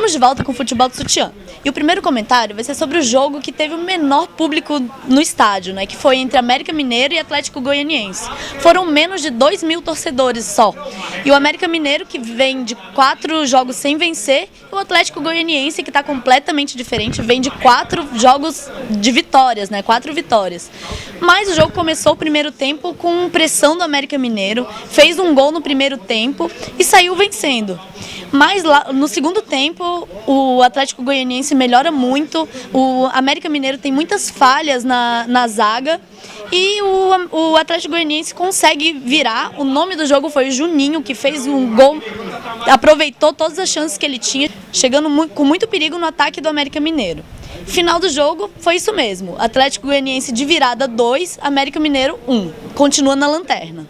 Estamos de volta com o Futebol do Sutiã. E o primeiro comentário vai ser sobre o jogo que teve o menor público no estádio, né? Que foi entre América Mineiro e Atlético Goianiense. Foram menos de 2.000 torcedores só. E o América Mineiro, que vem de 4 jogos sem vencer, e o Atlético Goianiense, que está completamente diferente, vem de 4 jogos de vitórias, né? 4 vitórias. Mas o jogo começou o primeiro tempo com pressão do América Mineiro, fez um gol no primeiro tempo e saiu vencendo. Mas lá, no segundo tempo, o Atlético Goianiense melhora muito, o América Mineiro tem muitas falhas na zaga e o Atlético Goianiense consegue virar. O nome do jogo foi o Juninho, que fez um gol, aproveitou todas as chances que ele tinha, chegando com muito perigo no ataque do América Mineiro. Final do jogo foi isso mesmo, Atlético Goianiense de virada 2, América Mineiro 1, continua na lanterna.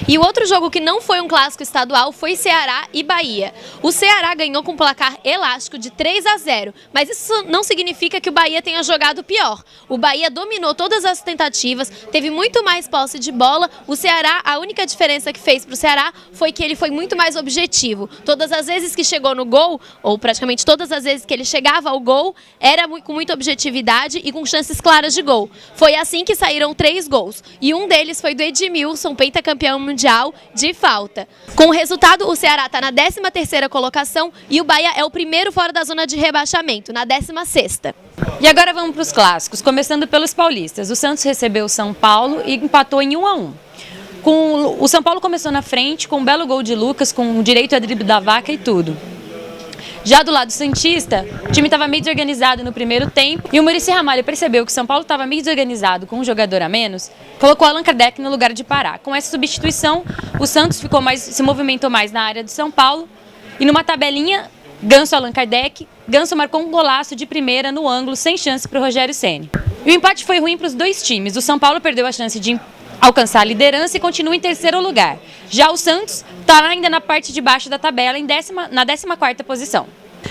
E o outro jogo que não foi um clássico estadual foi Ceará e Bahia. O Ceará ganhou com placar elástico de 3-0, mas isso não significa que o Bahia tenha jogado pior. O Bahia dominou todas as tentativas, teve muito mais posse de bola. O Ceará, a única diferença que fez para o Ceará foi que ele foi muito mais objetivo. Todas as vezes que chegou no gol, ou praticamente todas as vezes que ele chegava ao gol, era com muita objetividade e com chances claras de gol. Foi assim que saíram 3 gols, e um deles foi do Edmilson, pentacampeão mundial de falta. Com o resultado, o Ceará está na 13ª colocação e o Bahia é o primeiro fora da zona de rebaixamento, na 16ª. E agora vamos para os clássicos, começando pelos paulistas. O Santos recebeu o São Paulo e empatou em 1-1. O São Paulo começou na frente com um belo gol de Lucas, com direito a drible da vaca e tudo. Já do lado santista, o time estava meio desorganizado no primeiro tempo e o Muricy Ramalho percebeu que o São Paulo estava meio desorganizado com um jogador a menos, colocou Allan Kardec no lugar de Pará. Com essa substituição, o Santos se movimentou mais na área do São Paulo e numa tabelinha, Ganso Allan Kardec, Ganso marcou um golaço de primeira no ângulo, sem chance para o Rogério Ceni. E o empate foi ruim para os dois times. O São Paulo perdeu a chance de alcançar a liderança e continua em terceiro lugar. Já o Santos está ainda na parte de baixo da tabela, na 14ª posição.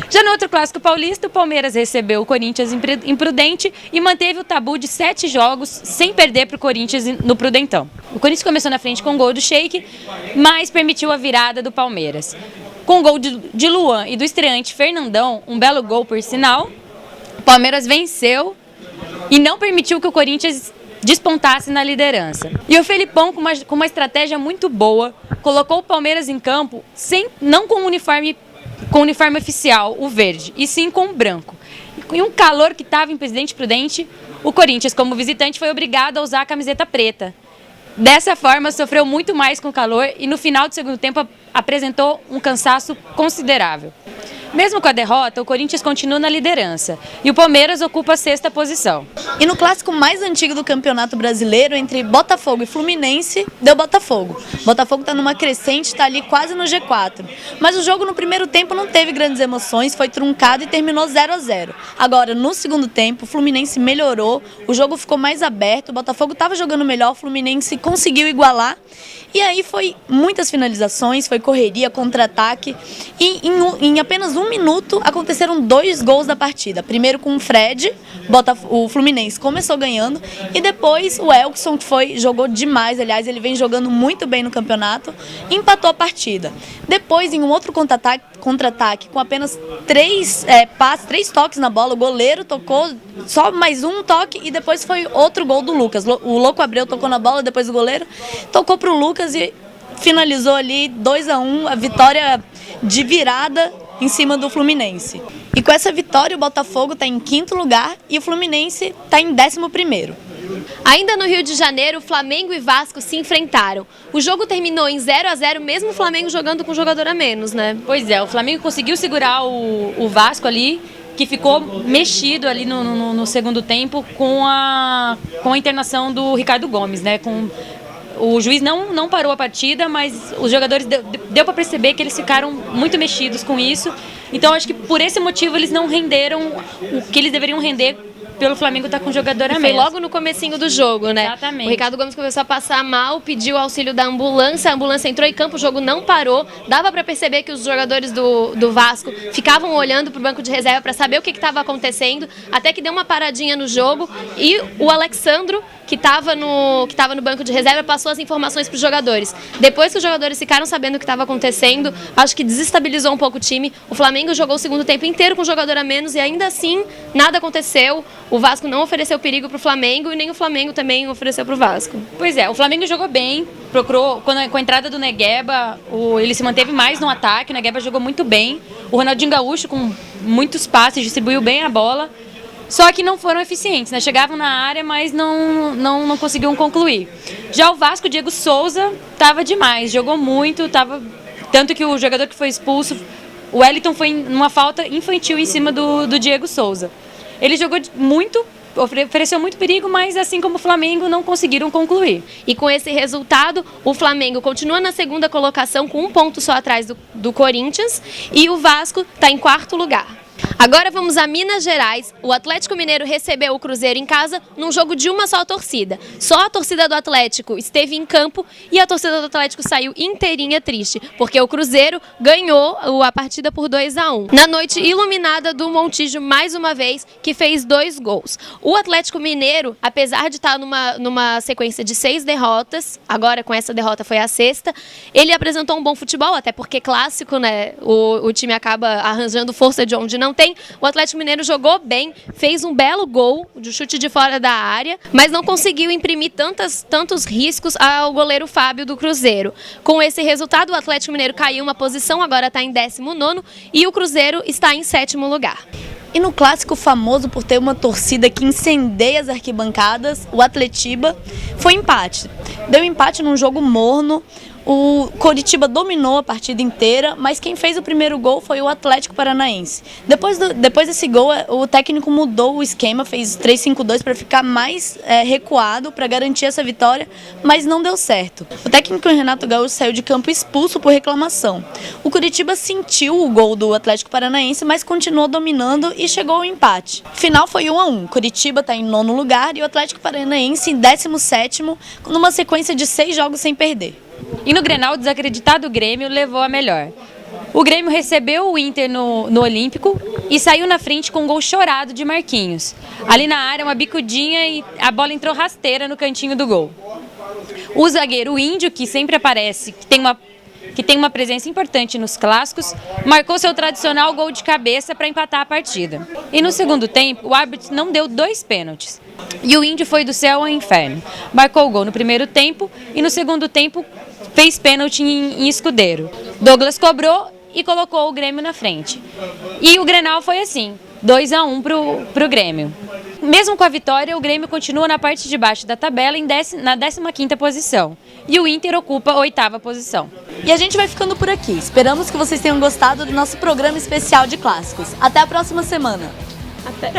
Já no outro clássico paulista, o Palmeiras recebeu o Corinthians imprudente e manteve o tabu de 7 jogos sem perder para o Corinthians no Prudentão. O Corinthians começou na frente com o gol do Sheik, mas permitiu a virada do Palmeiras. Com o gol de Luan e do estreante Fernandão, um belo gol por sinal, o Palmeiras venceu e não permitiu que o Corinthians despontasse na liderança. E o Felipão, com uma estratégia muito boa, colocou o Palmeiras em campo não com o uniforme oficial, o verde, e sim com o branco. E um calor que estava em Presidente Prudente, o Corinthians, como visitante, foi obrigado a usar a camiseta preta. Dessa forma, sofreu muito mais com o calor e no final do segundo tempo apresentou um cansaço considerável. Mesmo com a derrota, o Corinthians continua na liderança e o Palmeiras ocupa a 6ª posição. E no clássico mais antigo do Campeonato Brasileiro, entre Botafogo e Fluminense, deu Botafogo. Botafogo está numa crescente, está ali quase no G4. Mas o jogo no primeiro tempo não teve grandes emoções, foi truncado e terminou 0-0. Agora, no segundo tempo, o Fluminense melhorou, o jogo ficou mais aberto, o Botafogo estava jogando melhor, o Fluminense conseguiu igualar. E aí foi muitas finalizações, foi correria, contra-ataque e em apenas 1 minuto aconteceram 2 gols da partida. Primeiro com o Fred, o Fluminense começou ganhando e depois o Elkson, que jogou demais, aliás, ele vem jogando muito bem no campeonato, empatou a partida. Depois, em um outro contra-ataque com apenas 3 toques na bola, o goleiro tocou só mais um toque e depois foi outro gol do Lucas. O Louco Abreu tocou na bola, depois o goleiro tocou para o Lucas e finalizou ali 2-1, a vitória de virada em cima do Fluminense. E com essa vitória o Botafogo está em 5º lugar e o Fluminense está em 11º. Ainda no Rio de Janeiro, Flamengo e Vasco se enfrentaram. O jogo terminou em 0-0, mesmo o Flamengo jogando com um jogador a menos, né? Pois é, o Flamengo conseguiu segurar o Vasco ali, que ficou mexido ali no segundo tempo com a internação do Ricardo Gomes, né? O juiz não parou a partida, mas os jogadores deu para perceber que eles ficaram muito mexidos com isso. Então acho que por esse motivo eles não renderam o que eles deveriam render pelo Flamengo estar com um jogador a Foi menos. logo no comecinho do jogo, né? Exatamente. O Ricardo Gomes começou a passar mal, pediu auxílio da ambulância, a ambulância entrou em campo, o jogo não parou. Dava para perceber que os jogadores do Vasco ficavam olhando para o banco de reserva para saber o que estava acontecendo, até que deu uma paradinha no jogo e o Alexandro, que estava no banco de reserva, passou as informações para os jogadores. Depois que os jogadores ficaram sabendo o que estava acontecendo, acho que desestabilizou um pouco o time. O Flamengo jogou o segundo tempo inteiro com um jogador a menos e ainda assim nada aconteceu. O Vasco não ofereceu perigo para o Flamengo e nem o Flamengo também ofereceu para o Vasco. Pois é, o Flamengo jogou bem, procurou, com a entrada do Negueba, ele se manteve mais no ataque, o Negueba jogou muito bem, o Ronaldinho Gaúcho com muitos passes, distribuiu bem a bola, só que não foram eficientes, né? Chegavam na área, mas não conseguiam concluir. Já o Vasco, o Diego Souza, estava demais, jogou muito, tanto que o jogador que foi expulso, o Wellington, foi numa falta infantil em cima do Diego Souza. Ele jogou muito, ofereceu muito perigo, mas assim como o Flamengo, não conseguiram concluir. E com esse resultado, o Flamengo continua na segunda colocação com 1 ponto só atrás do Corinthians e o Vasco está em 4º lugar. Agora vamos a Minas Gerais. O Atlético Mineiro recebeu o Cruzeiro em casa num jogo de uma só torcida. Só a torcida do Atlético esteve em campo e a torcida do Atlético saiu inteirinha triste, porque o Cruzeiro ganhou a partida por 2-1. Na noite iluminada do Montijo, mais uma vez, que fez 2 gols. O Atlético Mineiro, apesar de estar numa sequência de 6 derrotas, agora com essa derrota foi a 6ª, ele apresentou um bom futebol, até porque clássico, né? O time acaba arranjando força de onde não tem. O Atlético Mineiro jogou bem, fez um belo gol de chute de fora da área, mas não conseguiu imprimir tantos riscos ao goleiro Fábio do Cruzeiro. Com esse resultado, o Atlético Mineiro caiu uma posição, agora está em 19º e o Cruzeiro está em 7º lugar. E no clássico famoso por ter uma torcida que incendeia as arquibancadas, o Atletiba, foi empate. Deu empate num jogo morno. O Coritiba dominou a partida inteira, mas quem fez o primeiro gol foi o Atlético Paranaense. Depois desse gol, o técnico mudou o esquema, fez 3-5-2 para ficar mais recuado, para garantir essa vitória, mas não deu certo. O técnico Renato Gaúcho saiu de campo expulso por reclamação. O Coritiba sentiu o gol do Atlético Paranaense, mas continuou dominando e chegou ao empate. O final foi 1-1. Coritiba está em 9º lugar e o Atlético Paranaense em 17º, numa sequência de 6 jogos sem perder. E no Grenal, o desacreditado Grêmio levou a melhor. O Grêmio recebeu o Inter no Olímpico e saiu na frente com um gol chorado de Marquinhos. Ali na área, uma bicudinha e a bola entrou rasteira no cantinho do gol. O zagueiro Índio, que sempre aparece, que tem uma presença importante nos clássicos, marcou seu tradicional gol de cabeça para empatar a partida. E no segundo tempo, o árbitro não deu 2 pênaltis. E o Índio foi do céu ao inferno. Marcou o gol no primeiro tempo e no segundo tempo fez pênalti em Escudeiro. Douglas cobrou e colocou o Grêmio na frente. E o Grenal foi assim, 2-1 pro Grêmio. Mesmo com a vitória, o Grêmio continua na parte de baixo da tabela na 15ª posição. E o Inter ocupa a 8ª posição. E a gente vai ficando por aqui. Esperamos que vocês tenham gostado do nosso programa especial de clássicos. Até a próxima semana. Até!